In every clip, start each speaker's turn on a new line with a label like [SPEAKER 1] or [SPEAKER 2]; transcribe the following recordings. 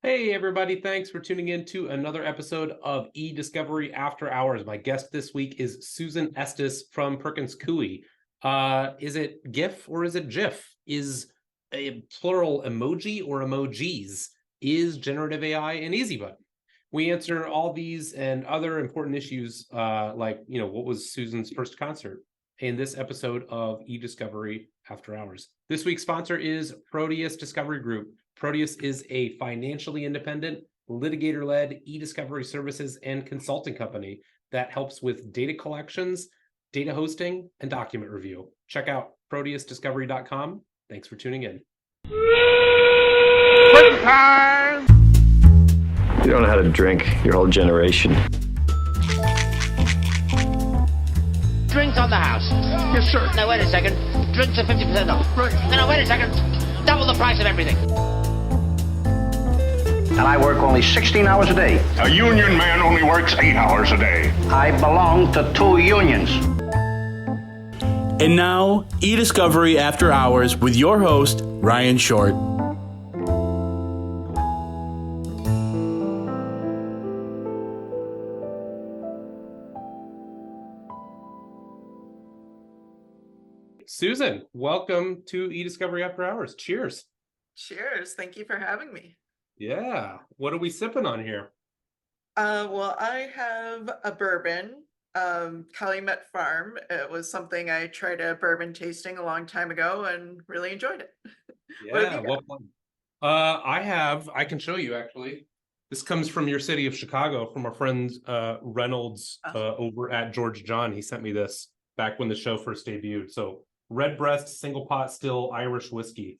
[SPEAKER 1] Hey, everybody. Thanks for tuning in to another episode of E-Discovery After Hours. My guest this week is Susan Estes from Perkins Coie. Is it GIF or is it GIF? Is a plural emoji or emojis? Is generative AI an easy button? We answer all these and other important issues, what was Susan's first concert in this episode of E-Discovery After Hours. This week's sponsor is Proteus Discovery Group. Proteus is a financially independent, litigator-led e-discovery services and consulting company that helps with data collections, data hosting, and document review. Check out proteusdiscovery.com. Thanks for tuning in.
[SPEAKER 2] Quick time!
[SPEAKER 3] You don't know how to drink, your whole generation.
[SPEAKER 4] Drinks on the house.
[SPEAKER 2] Yes, sir.
[SPEAKER 4] No, wait a second. Drinks are 50% off.
[SPEAKER 2] Right.
[SPEAKER 4] No, wait a second. Double the price of everything.
[SPEAKER 5] And I work only 16 hours a day.
[SPEAKER 2] A union man only works 8 hours a day.
[SPEAKER 5] I belong to 2 unions.
[SPEAKER 6] And now, E-Discovery After Hours with your host, Ryan Short.
[SPEAKER 1] Susan, welcome to E-Discovery After Hours. Cheers.
[SPEAKER 7] Cheers. Thank you for having me.
[SPEAKER 1] Yeah. What are we sipping on here?
[SPEAKER 7] Well, I have a bourbon, Calumet Farm. It was something I tried a bourbon tasting a long time ago and really enjoyed it. What have
[SPEAKER 1] Yeah,
[SPEAKER 7] you
[SPEAKER 1] well, I can show you actually. This comes from your city of Chicago, from our friend Reynolds over at George John. He sent me this back when the show first debuted. So Redbreast single pot still Irish whiskey.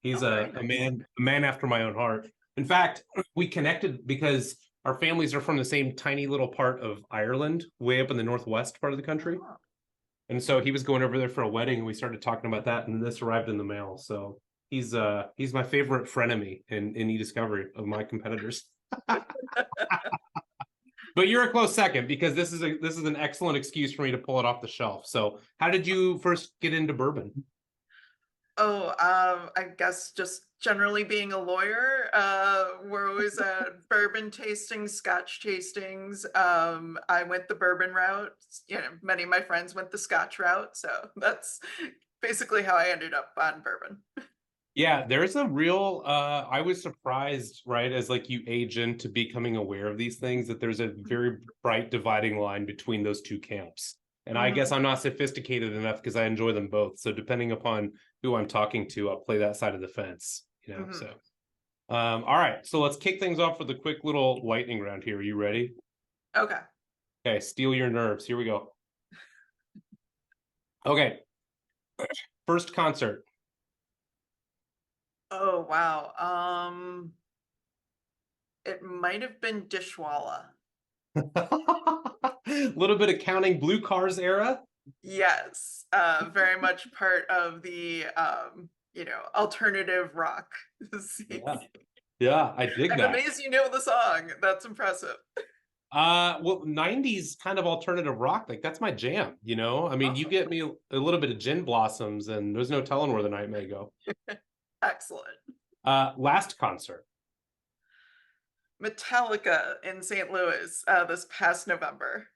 [SPEAKER 1] He's a man after my own heart. In fact, we connected because our families are from the same tiny little part of Ireland, way up in the northwest part of the country. And so he was going over there for a wedding, and we started talking about that, and this arrived in the mail. So he's my favorite frenemy in e-discovery of my competitors. But you're a close second, because this is an excellent excuse for me to pull it off the shelf. So how did you first get into bourbon?
[SPEAKER 7] I guess just generally being a lawyer, we're always at bourbon tastings, scotch tastings. I went the bourbon route. Many of my friends went the scotch route. So that's basically how I ended up on bourbon.
[SPEAKER 1] Yeah, there's a real I was surprised, right, as like you age into becoming aware of these things, that there's a very bright dividing line between those two camps. And I guess I'm not sophisticated enough because I enjoy them both. So depending upon who I'm talking to, I'll play that side of the fence, So all right, so let's kick things off with a quick little lightning round here. Are you ready?
[SPEAKER 7] Okay.
[SPEAKER 1] Okay, steel your nerves. Here we go. Okay. First concert.
[SPEAKER 7] Oh, wow. It might have been Dishwalla.
[SPEAKER 1] Little bit of Counting Blue Cars era.
[SPEAKER 7] Yes, very much part of the alternative rock scene.
[SPEAKER 1] Yeah, I dig
[SPEAKER 7] I'm
[SPEAKER 1] that.
[SPEAKER 7] amazed you know the song. That's impressive.
[SPEAKER 1] Well, 90s kind of alternative rock, like that's my jam, I mean, you get me a little bit of Gin Blossoms and there's no telling where the night may go.
[SPEAKER 7] Excellent.
[SPEAKER 1] Last concert.
[SPEAKER 7] Metallica in St. Louis this past November.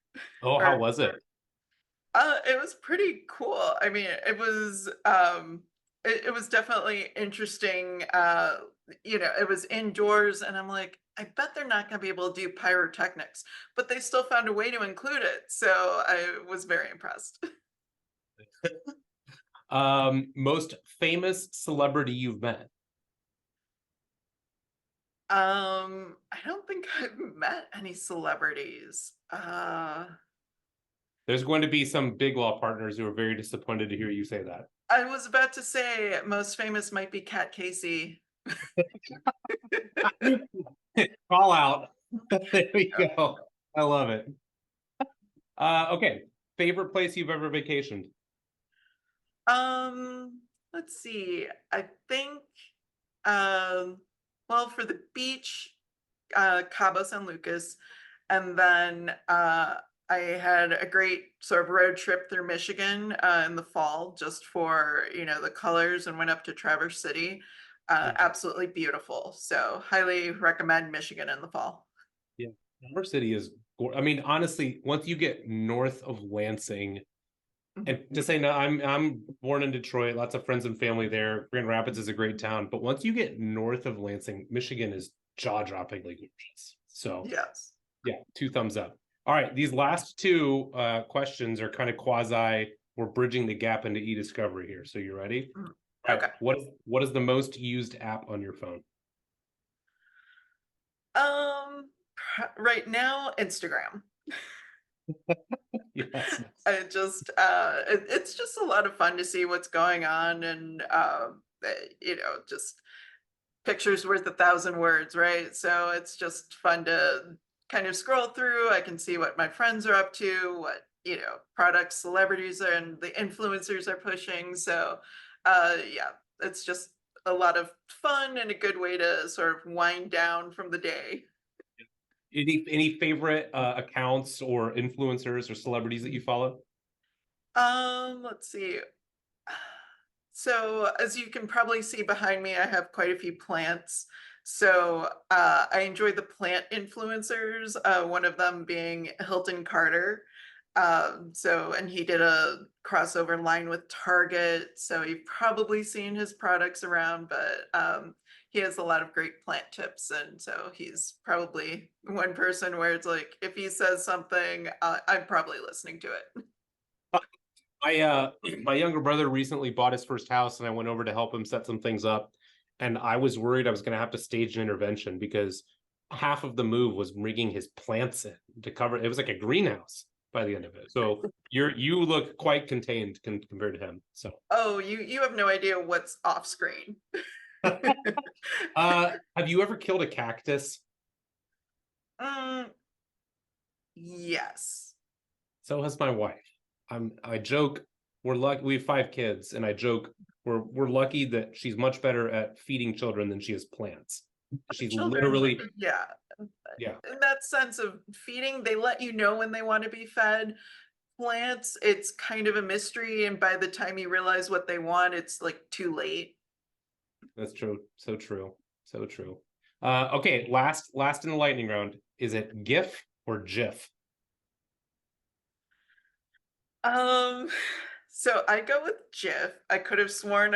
[SPEAKER 1] Oh, how was it?
[SPEAKER 7] It was pretty cool. I mean, it was definitely interesting. It was indoors, and I'm like, I bet they're not going to be able to do pyrotechnics, but they still found a way to include it. So I was very impressed.
[SPEAKER 1] Most famous celebrity you've met?
[SPEAKER 7] I don't think I've met any celebrities.
[SPEAKER 1] There's going to be some big law partners who are very disappointed to hear you say that.
[SPEAKER 7] I was about to say most famous might be Kat Casey.
[SPEAKER 1] Call out. There we go. I love it. Okay. Favorite place you've ever vacationed?
[SPEAKER 7] Let's see. I think, well, for the beach, Cabo San Lucas, and then I had a great sort of road trip through Michigan in the fall, just for the colors, and went up to Traverse City. Absolutely beautiful. So highly recommend Michigan in the fall.
[SPEAKER 1] Yeah, our city is. I mean, honestly, once you get north of Lansing, and to say no, I'm born in Detroit. Lots of friends and family there. Grand Rapids is a great town, but once you get north of Lansing, Michigan is jaw-droppingly gorgeous. So
[SPEAKER 7] Yes.
[SPEAKER 1] yeah, 2 thumbs up. All right, these last two questions are kind of quasi. We're bridging the gap into e-discovery here. So you ready? All right.
[SPEAKER 7] Okay.
[SPEAKER 1] What is the most used app on your phone?
[SPEAKER 7] Right now, Instagram.
[SPEAKER 1] Yes.
[SPEAKER 7] It's just a lot of fun to see what's going on, and just pictures worth 1,000 words, right? So it's just fun to kind of scroll through. I can see what my friends are up to, what products celebrities and the influencers are pushing. So yeah, it's just a lot of fun and a good way to sort of wind down from the day.
[SPEAKER 1] Any favorite accounts or influencers or celebrities that you follow?
[SPEAKER 7] Let's see. So as you can probably see behind me, I have quite a few plants. So I enjoy the plant influencers, one of them being Hilton Carter. And he did a crossover line with Target. So you've probably seen his products around, but he has a lot of great plant tips. And so he's probably one person where it's like, if he says something, I'm probably listening to it.
[SPEAKER 1] My younger brother recently bought his first house, and I went over to help him set some things up. And I was worried I was going to have to stage an intervention because half of the move was bringing his plants in to cover. It was like a greenhouse by the end of it. So you look quite contained compared to him. So
[SPEAKER 7] oh, you have no idea what's off screen.
[SPEAKER 1] have you ever killed a cactus?
[SPEAKER 7] Yes.
[SPEAKER 1] So has my wife. I joke we're lucky. We have 5 kids, and I joke we're lucky that she's much better at feeding children than she is plants. She's
[SPEAKER 7] Children,
[SPEAKER 1] literally
[SPEAKER 7] yeah.
[SPEAKER 1] Yeah.
[SPEAKER 7] In that sense of feeding, they let you know when they want to be fed. Plants, it's kind of a mystery, and by the time you realize what they want, it's like too late.
[SPEAKER 1] That's true. So true. So true. Okay, last in the lightning round. Is it GIF or GIF?
[SPEAKER 7] So I go with GIF. I could have sworn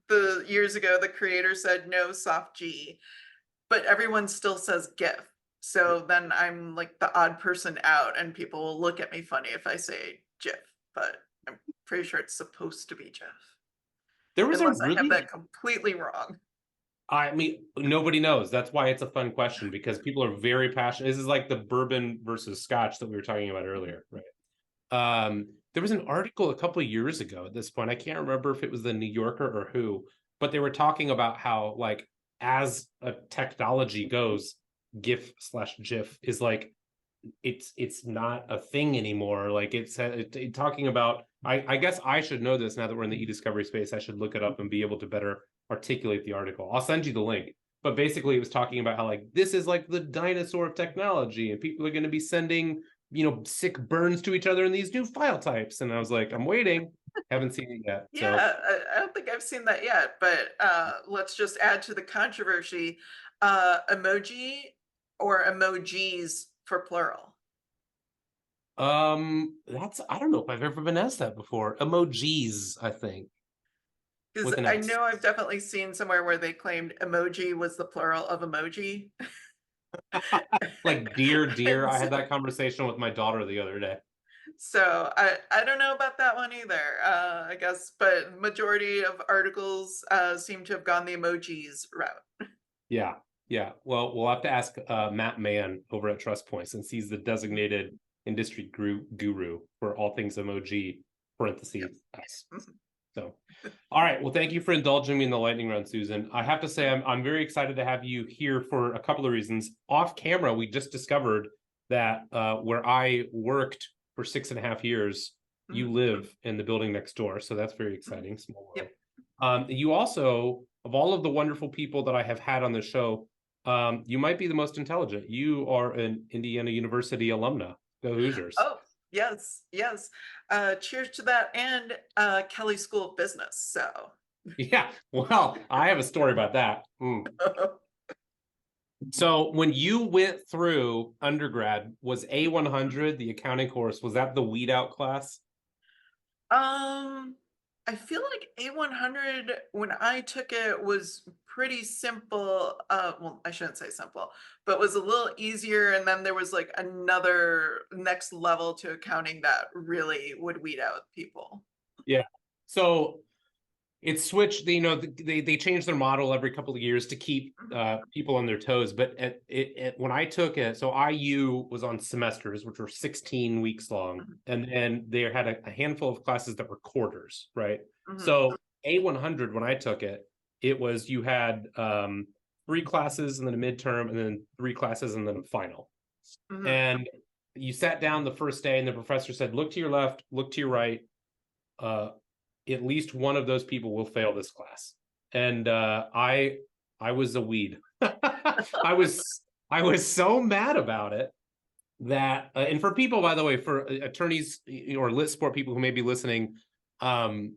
[SPEAKER 7] the years ago the creator said no soft G, but everyone still says GIF. So then I'm like the odd person out, and people will look at me funny if I say GIF, but I'm pretty sure it's supposed to be GIF.
[SPEAKER 1] There was
[SPEAKER 7] Unless
[SPEAKER 1] a
[SPEAKER 7] I have
[SPEAKER 1] really
[SPEAKER 7] that completely wrong.
[SPEAKER 1] I mean, nobody knows. That's why it's a fun question, because people are very passionate. This is like the bourbon versus scotch that we were talking about earlier, right? There was an article a couple of years ago at this point. I can't remember if it was the New Yorker or who, but they were talking about how, like, as a technology goes, GIF/GIF is like it's not a thing anymore. Like it's talking about. I guess I should know this now that we're in the e-discovery space. I should look it up and be able to better articulate the article. I'll send you the link. But basically, it was talking about how, like, this is like the dinosaur of technology, and people are going to be sending sick burns to each other in these new file types. And I was like, I'm waiting. Haven't seen it yet.
[SPEAKER 7] Yeah,
[SPEAKER 1] So.
[SPEAKER 7] I don't think I've seen that yet, but let's just add to the controversy. Emoji or emojis for plural?
[SPEAKER 1] I don't know if I've ever been asked that before. Emojis, I think.
[SPEAKER 7] Because
[SPEAKER 1] With an
[SPEAKER 7] I
[SPEAKER 1] S.
[SPEAKER 7] know I've definitely seen somewhere where they claimed emoji was the plural of emoji.
[SPEAKER 1] Like dear.
[SPEAKER 7] And
[SPEAKER 1] I had
[SPEAKER 7] so-
[SPEAKER 1] that conversation with my daughter the other day.
[SPEAKER 7] So I don't know about that one either, I guess, but majority of articles seem to have gone the emojis route.
[SPEAKER 1] Yeah. Well, we'll have to ask Matt Mann over at Trust Point, since he's the designated industry guru for all things emoji (S). So, all right. Well, thank you for indulging me in the lightning round, Susan. I have to say, I'm very excited to have you here for a couple of reasons. Off camera, we just discovered that where I worked for 6.5 years, you live in the building next door. So that's very exciting. Small world. Yep. You also, of all of the wonderful people that I have had on the show, you might be the most intelligent. You are an Indiana University alumna. Go Hoosiers.
[SPEAKER 7] Oh, yes. Cheers to that, and Kelly School of Business. So
[SPEAKER 1] Yeah. Well, I have a story about that. So when you went through undergrad, was A100, the accounting course, was that the weed out class?
[SPEAKER 7] I feel like A100 when I took it was pretty simple. Well, I shouldn't say simple, but was a little easier. And then there was like another next level to accounting that really would weed out people.
[SPEAKER 1] Yeah. So it switched, they changed their model every couple of years to keep people on their toes. But when I took it, so IU was on semesters, which were 16 weeks long. And then they had a handful of classes that were quarters, right? So A100, when I took it, it was you had 3 classes and then a midterm and then 3 classes and then a final. And you sat down the first day and the professor said, look to your left, look to your right. At least one of those people will fail this class. And I was a weed. I was so mad about it that and for people, by the way, for attorneys or lit sport people who may be listening, saying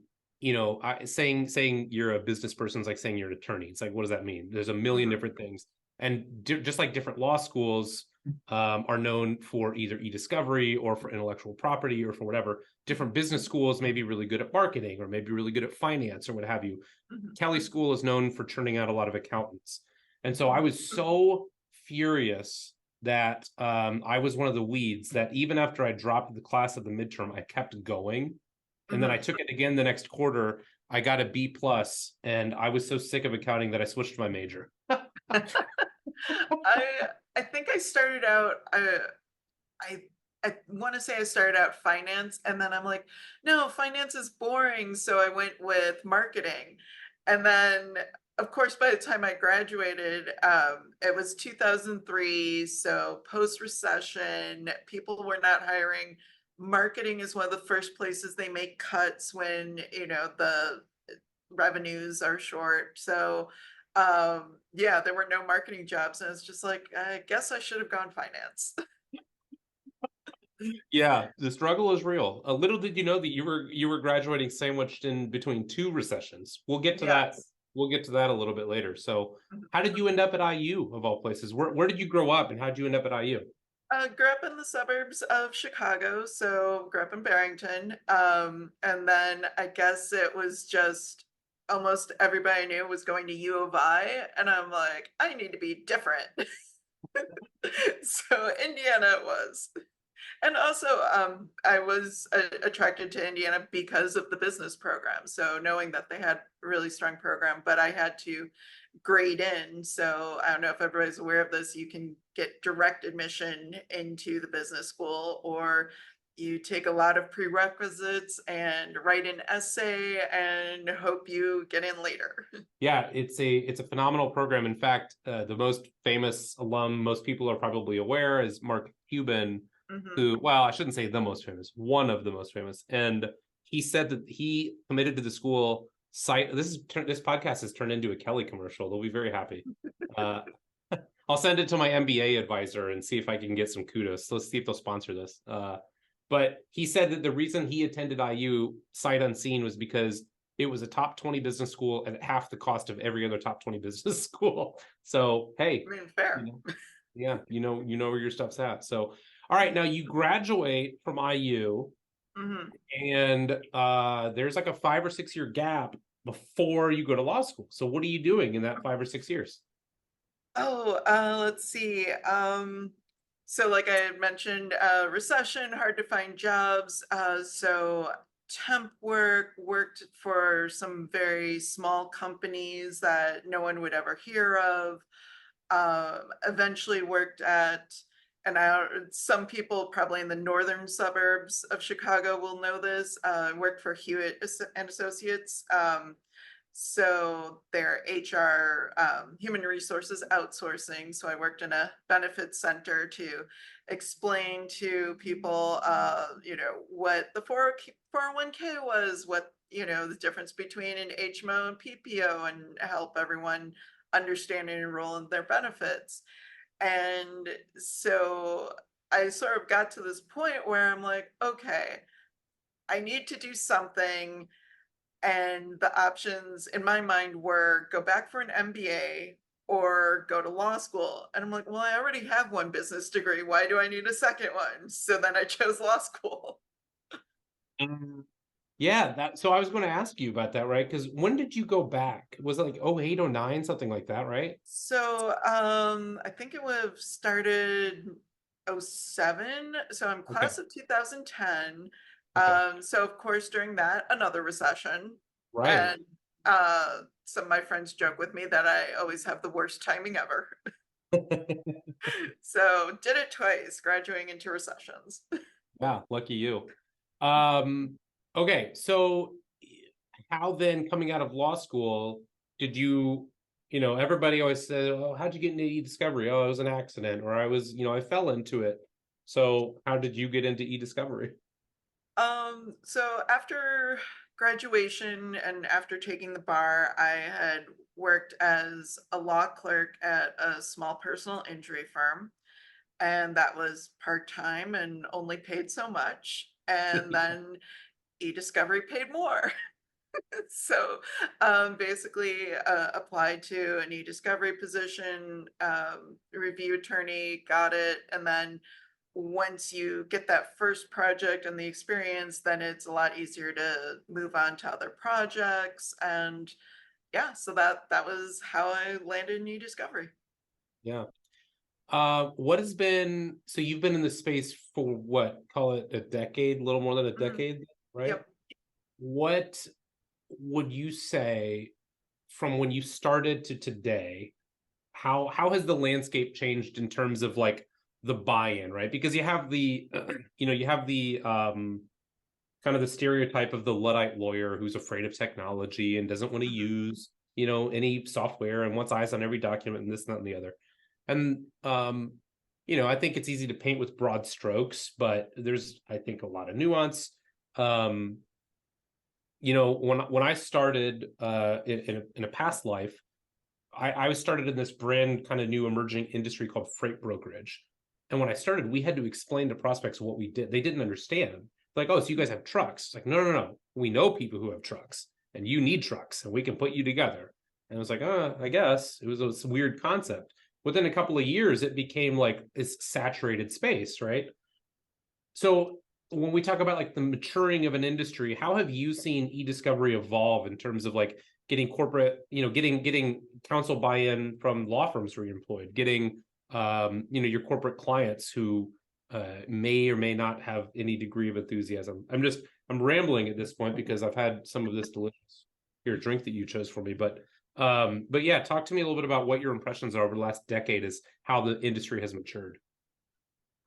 [SPEAKER 1] you're a business person is like saying you're an attorney. It's like, what does that mean? There's a million different things. And just like different law schools are known for either e-discovery or for intellectual property or for whatever, different business schools may be really good at marketing or maybe really good at finance or what have you. Kelly School is known for churning out a lot of accountants. And so I was so furious that I was one of the weeds that even after I dropped the class at the midterm, I kept going. And then I took it again the next quarter. I got a B+, and I was so sick of accounting that I switched my major.
[SPEAKER 7] I think I started out I want to say I started out finance, and then I'm like, no, finance is boring, so I went with marketing. And then of course by the time I graduated, it was 2003, so post recession, people were not hiring. Marketing is one of the first places they make cuts when the revenues are short. So yeah, there were no marketing jobs, and it's just like, I guess I should have gone finance.
[SPEAKER 1] Yeah, the struggle is real. A little did you know that you were graduating sandwiched in between 2 recessions. We'll get to that.
[SPEAKER 7] Yes.
[SPEAKER 1] We'll get to that a little bit later. So how did you end up at IU of all places? Where did you grow up and how did you end up at IU?
[SPEAKER 7] Grew up in the suburbs of Chicago, so grew up in Barrington. And then I guess it was just almost everybody I knew was going to U of I, and I'm like, I need to be different. So Indiana it was. And also, I was attracted to Indiana because of the business program. So knowing that they had a really strong program, but I had to grade in. So I don't know if everybody's aware of this. You can get direct admission into the business school, or you take a lot of prerequisites and write an essay and hope you get in later.
[SPEAKER 1] Yeah, it's a phenomenal program. In fact, the most famous alum most people are probably aware is Mark Cuban, who, well, I shouldn't say the most famous, one of the most famous. And he said that he committed to the school site. This podcast has turned into a Kelly commercial. They'll be very happy. I'll send it to my MBA advisor and see if I can get some kudos. Let's see if they'll sponsor this. But he said that the reason he attended IU sight unseen was because it was a top 20 business school at half the cost of every other top 20 business school. So, hey,
[SPEAKER 7] I mean, fair.
[SPEAKER 1] Yeah, you know where your stuff's at. So, all right, now you graduate from IU, and there's like a 5 or 6 year gap before you go to law school. So, what are you doing in that 5 or 6 years?
[SPEAKER 7] Oh, let's see. So like I had mentioned, recession, hard to find jobs. So temp worked for some very small companies that no one would ever hear of. Eventually worked at, and some people probably in the northern suburbs of Chicago will know this, worked for Hewitt and Associates. So their HR, human resources outsourcing. So I worked in a benefits center to explain to people, what the 401k was, what, the difference between an HMO and PPO, and help everyone understand and enroll in their benefits. And so I sort of got to this point where I'm like, okay, I need to do something. And the options in my mind were go back for an MBA or go to law school. And I'm like, well, I already have one business degree. Why do I need a second one? So then I chose law school.
[SPEAKER 1] Yeah, so I was going to ask you about that, right? Because when did you go back? Was it like 08, 09, something like that, right?
[SPEAKER 7] So I think it would have started 07. So I'm
[SPEAKER 1] Okay.
[SPEAKER 7] class of 2010.
[SPEAKER 1] Okay.
[SPEAKER 7] So of course during that, another recession.
[SPEAKER 1] Right.
[SPEAKER 7] And some of my friends joke with me that I always have the worst timing ever. So did it twice, graduating into recessions.
[SPEAKER 1] Yeah, lucky you. Um, okay, so how then coming out of law school did you, everybody always said, oh, how'd you get into e-discovery? Oh, it was an accident, or I was, I fell into it. So how did you get into e-discovery?
[SPEAKER 7] So after graduation and after taking the bar, I had worked as a law clerk at a small personal injury firm. And that was part-time and only paid so much. And then e-discovery paid more. So basically applied to an e-discovery position, review attorney, got it. And then once you get that first project and the experience, then it's a lot easier to move on to other projects. And yeah, so that was how I landed in e-discovery.
[SPEAKER 1] Yeah. What has been, so you've been in this space for what, call it a decade, a little more than a decade, right?
[SPEAKER 7] Yep.
[SPEAKER 1] What would you say from when you started to today, how has the landscape changed in terms of like the buy-in, right? Because you have the you have the kind of the stereotype of the Luddite lawyer who's afraid of technology and doesn't want to use any software and wants eyes on every document and this, that, and the other. And I think it's easy to paint with broad strokes, but there's, I think, a lot of nuance. When I started in a past life, I was started in this brand kind of new emerging industry called freight brokerage. And when I started, we had to explain to prospects what we did. They didn't understand. Like, oh, so you guys have trucks. It's like, no. We know people who have trucks and you need trucks and we can put you together. And I was like, I guess it was this weird concept. Within a couple of years, it became like this saturated space, right? So when we talk about like the maturing of an industry, how have you seen e-discovery evolve in terms of like getting corporate, getting counsel buy-in from law firms where you're employed, getting your corporate clients who may or may not have any degree of enthusiasm? I'm rambling at this point because I've had some of this delicious drink that you chose for me, but yeah, talk to me a little bit about what your impressions are over the last decade is how the industry has matured.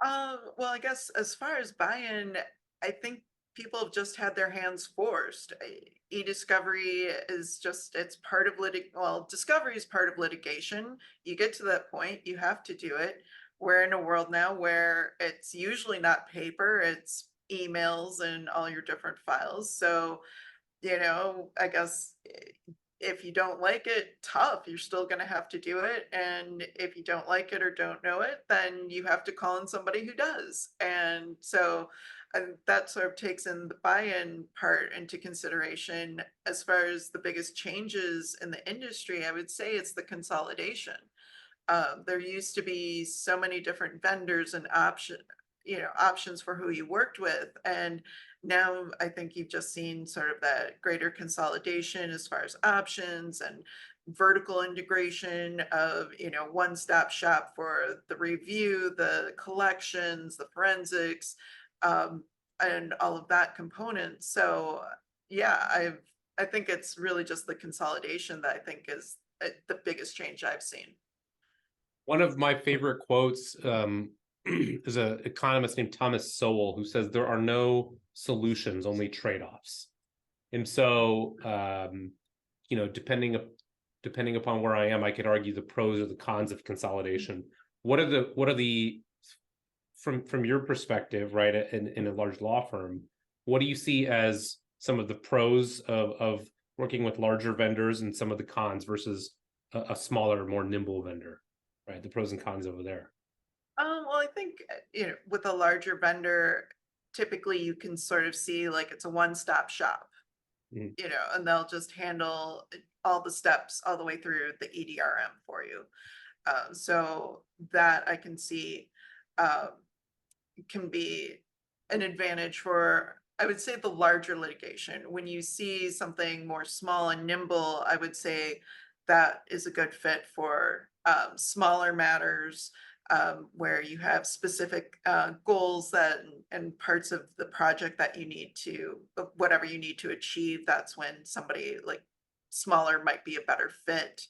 [SPEAKER 7] Well, I guess as far as buy-in, I think people have just had their hands forced. E-discovery is just, it's part of discovery is part of litigation. You get to that point, you have to do it. We're in a world now where it's usually not paper, it's emails and all your different files. So, I guess if you don't like it, tough, you're still going to have to do it. And if you don't like it or don't know it, then you have to call in somebody who does. And so that sort of takes in the buy-in part into consideration. As far as the biggest changes in the industry, I would say it's the consolidation. There used to be so many different vendors and options for who you worked with. And now I think you've just seen sort of that greater consolidation as far as options and vertical integration of, one-stop shop for the review, the collections, the forensics, and all of that component. So yeah, I think it's really just the consolidation that I think is the biggest change I've seen.
[SPEAKER 1] One of my favorite quotes is an economist named Thomas Sowell who says there are no solutions, only trade-offs. And so, depending upon where I am, I could argue the pros or the cons of consolidation. What are the from your perspective, right, in a large law firm, what do you see as some of the pros of working with larger vendors and some of the cons versus a smaller, more nimble vendor, right? The pros and cons over there.
[SPEAKER 7] Well, I think, with a larger vendor, typically you can sort of see like it's a one-stop shop.
[SPEAKER 1] Mhm.
[SPEAKER 7] and they'll just handle all the steps all the way through the EDRM for you. So that I can see um, can be an advantage for, I would say, the larger litigation. When you see something more small and nimble, I would say that is a good fit for smaller matters, where you have specific goals that and parts of the project that you need to, whatever you need to achieve. That's when somebody like smaller might be a better fit.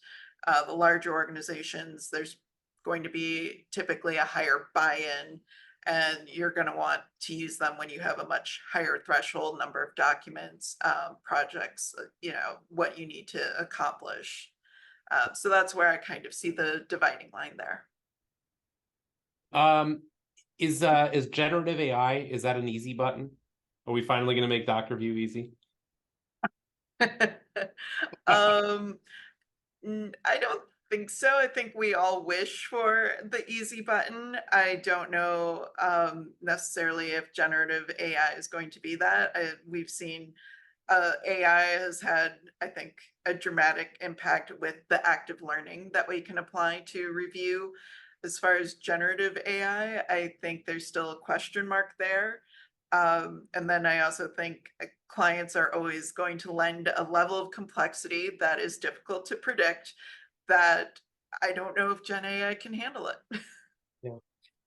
[SPEAKER 7] The larger organizations, there's going to be typically a higher buy-in, and you're going to want to use them when you have a much higher threshold number of documents, projects, what you need to accomplish. So that's where I kind of see the dividing line there.
[SPEAKER 1] Um, is generative AI, is that an easy button? Are we finally going to make doc review easy?
[SPEAKER 7] um, I don't think so. I think we all wish for the easy button. I don't know necessarily if generative AI is going to be that. We've seen AI has had, I think, a dramatic impact with the active learning that we can apply to review. As far as generative AI, I think there's still a question mark there. And then I also think clients are always going to lend a level of complexity that is difficult to predict, that I don't know if Gen AI can handle it.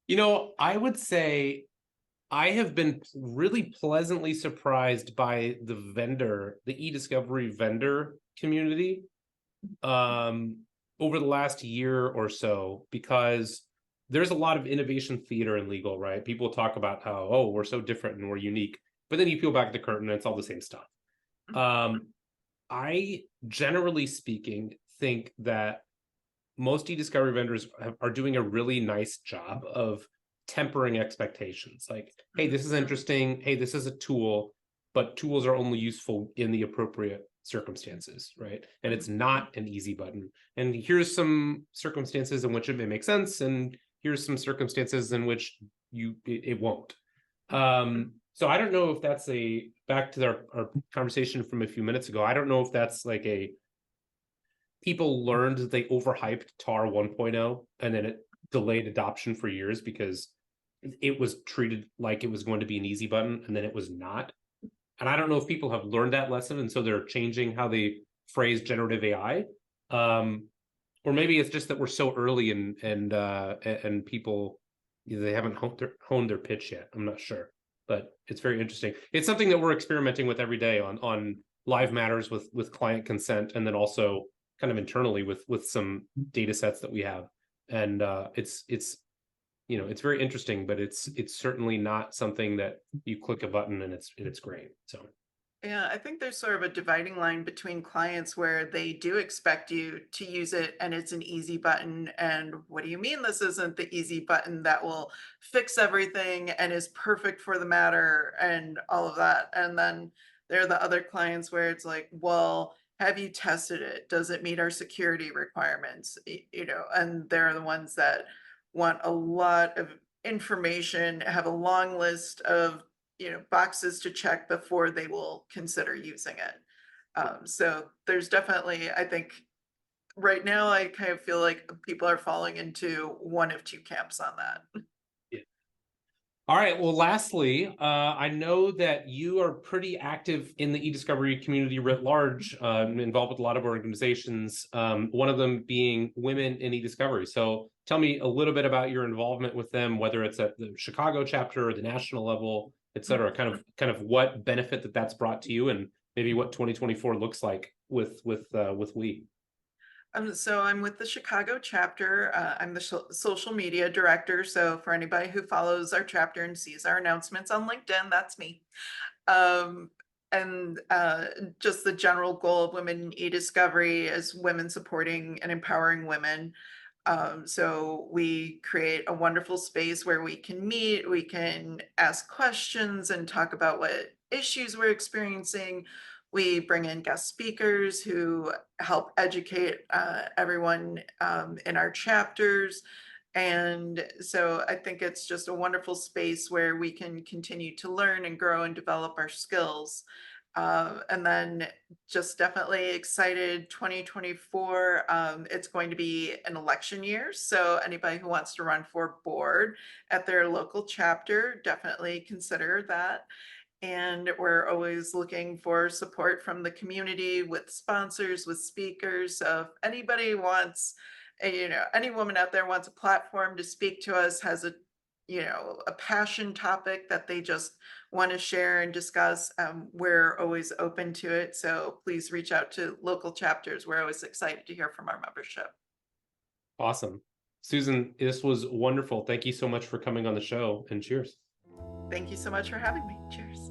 [SPEAKER 1] Yeah. I would say I have been really pleasantly surprised by the e-discovery vendor community over the last year or so, because there's a lot of innovation theater in legal, right? People talk about how, oh, we're so different and we're unique, but then you peel back the curtain and it's all the same stuff. I, generally speaking, think that most e-discovery vendors are doing a really nice job of tempering expectations. Like, hey, this is interesting. Hey, this is a tool, but tools are only useful in the appropriate circumstances, right? And it's not an easy button. And here's some circumstances in which it may make sense, and here's some circumstances in which it won't. So I don't know if that's back to our conversation from a few minutes ago. I don't know if that's like people learned that they overhyped TAR 1.0 and then it delayed adoption for years because it was treated like it was going to be an easy button, and then it was not. And I don't know if people have learned that lesson, and so they're changing how they phrase generative AI. Or maybe it's just that we're so early and people, they haven't honed their pitch yet. I'm not sure, but it's very interesting. It's something that we're experimenting with every day on live matters with client consent, and then also kind of internally with some data sets that we have. And it's very interesting, but it's certainly not something that you click a button and it's great. So
[SPEAKER 7] Yeah, I think there's sort of a dividing line between clients where they do expect you to use it and it's an easy button. And what do you mean this isn't the easy button that will fix everything and is perfect for the matter and all of that? And then there are the other clients where it's like, well, have you tested it? Does it meet our security requirements? And they're the ones that want a lot of information, have a long list of boxes to check before they will consider using it. So there's definitely, I think right now I kind of feel like people are falling into one of two camps on that.
[SPEAKER 1] yeah. All right. Well, lastly, I know that you are pretty active in the e-discovery community writ large, involved with a lot of organizations, one of them being Women in E-Discovery. So tell me a little bit about your involvement with them, whether it's at the Chicago chapter or the national level, et cetera, kind of what benefit that's brought to you, and maybe what 2024 looks like with we.
[SPEAKER 7] So I'm with the Chicago chapter. I'm the social media director. So for anybody who follows our chapter and sees our announcements on LinkedIn, that's me. And just the general goal of Women in E-Discovery is women supporting and empowering women. So we create a wonderful space where we can meet, we can ask questions and talk about what issues we're experiencing. We bring in guest speakers who help educate everyone in our chapters. And so I think it's just a wonderful space where we can continue to learn and grow and develop our skills. And then just definitely excited 2024. It's going to be an election year. So anybody who wants to run for board at their local chapter, definitely consider that. And we're always looking for support from the community with sponsors, with speakers. So if anybody wants, any woman out there wants a platform to speak to us, has a passion topic that they just want to share and discuss, we're always open to it. So please reach out to local chapters. We're always excited to hear from our membership.
[SPEAKER 1] Awesome. Susan, this was wonderful. Thank you so much for coming on the show, and cheers.
[SPEAKER 7] Thank you so much for having me. Cheers.